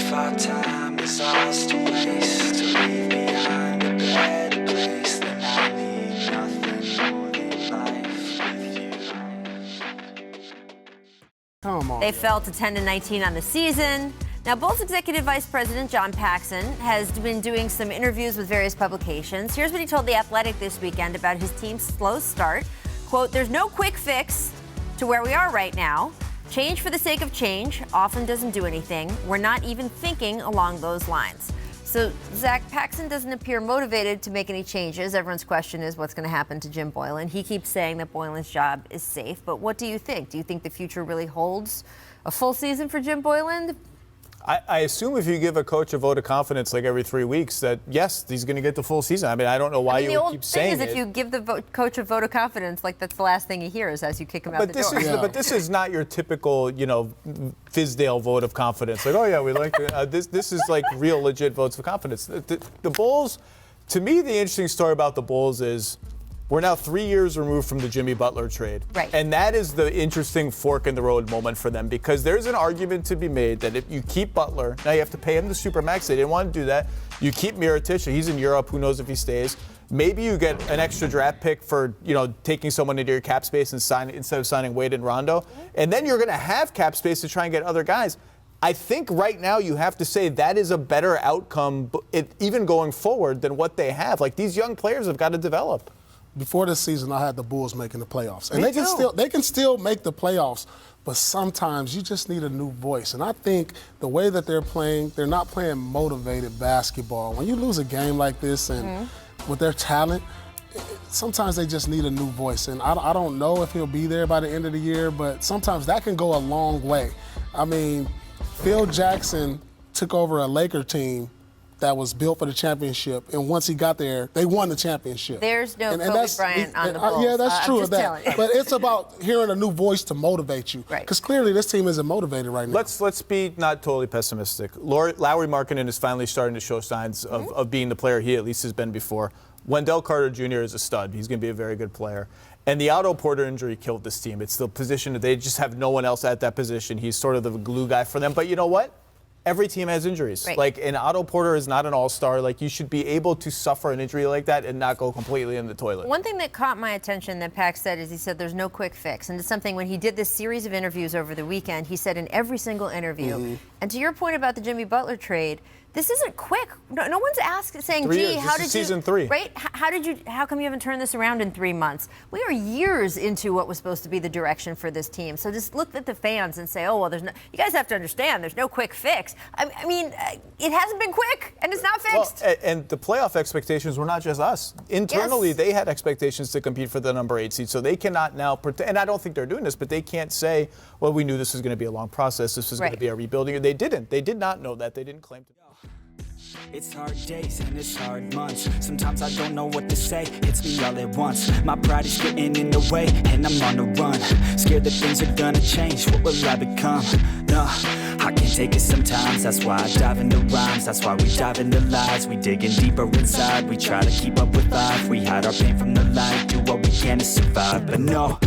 if our time is ours to waste, to leave behind a better place, then I need nothing more than life with you. Come on. They fell to 10-19 on the season. Now, Bulls Executive Vice President John Paxson has been doing some interviews with various publications. Here's what he told The Athletic this weekend about his team's slow start. Quote, "There's no quick fix to where we are right now. Change for the sake of change often doesn't do anything. We're not even thinking along those lines." So, Zach, Paxson doesn't appear motivated to make any changes. Everyone's question is what's going to happen to Jim Boylen. He keeps saying that Boylen's job is safe. But what do you think? Do you think the future really holds a full season for Jim Boylen? I assume if you give a coach a vote of confidence like every 3 weeks that, yes, he's going to get the full season. I mean, I don't know why you would keep saying it. The old thing is if you give the coach a vote of confidence, like that's the last thing he hears as you kick him out the door. But this is not your typical, Fizdale vote of confidence. Like, oh, yeah, we like it. This is like real legit votes of confidence. The Bulls, to me, the interesting story about the Bulls is we're now 3 years removed from the Jimmy Butler trade. Right. And that is the interesting fork in the road moment for them because there's an argument to be made that if you keep Butler, now you have to pay him the supermax. They didn't want to do that. You keep Mirotic. He's in Europe. Who knows if he stays. Maybe you get an extra draft pick for, taking someone into your cap space and instead of signing Wade and Rondo. And then you're going to have cap space to try and get other guys. I think right now you have to say that is a better outcome, even going forward, than what they have. Like, these young players have got to develop. Before this season, I had the Bulls making the playoffs. And they can still make the playoffs, but sometimes you just need a new voice. And I think the way that they're playing, they're not playing motivated basketball. When you lose a game like this and with their talent, sometimes they just need a new voice. And I don't know if he'll be there by the end of the year, but sometimes that can go a long way. I mean, Phil Jackson took over a Laker team that was built for the championship, and once he got there, they won the championship. There's no Kobe Bryant on the Bulls. Yeah, that's true of that. But it's about hearing a new voice to motivate you. Right. Because clearly this team isn't motivated right now. Let's be not totally pessimistic. Lauri Markkanen is finally starting to show signs of being the player he at least has been before. Wendell Carter Jr. is a stud. He's going to be a very good player. And the Otto Porter injury killed this team. It's the position that they just have no one else at that position. He's sort of the glue guy for them. But you know what? Every team has injuries. Right. And Otto Porter is not an all-star. You should be able to suffer an injury like that and not go completely in the toilet. One thing that caught my attention that Pax said is he said there's no quick fix. And it's something when he did this series of interviews over the weekend, he said in every single interview. And to your point about the Jimmy Butler trade, this isn't quick. No one's saying, 3 years. gee, how did you... Season 3. Right? How come you haven't turned this around in 3 months? We are years into what was supposed to be the direction for this team. So just look at the fans and say, oh, well, you guys have to understand there's no quick fix. I mean, it hasn't been quick, and it's not fixed. Well, and the playoff expectations were not just us. Internally, they had expectations to compete for the number 8 seed, so they cannot now pretend, and I don't think they're doing this, but they can't say, well, we knew this was going to be a long process, this was going to be a rebuilding. They didn't. They did not know that. They didn't claim to. It's hard days and it's hard months. Sometimes I don't know what to say, hits me all at once. My pride is getting in the way and I'm on the run. Scared that things are gonna change, what will I become? No, I can't take it sometimes. That's why I dive into rhymes, that's why we dive into lies. We digging deeper inside, we try to keep up with life. We hide our pain from the light, do what we can to survive. But no,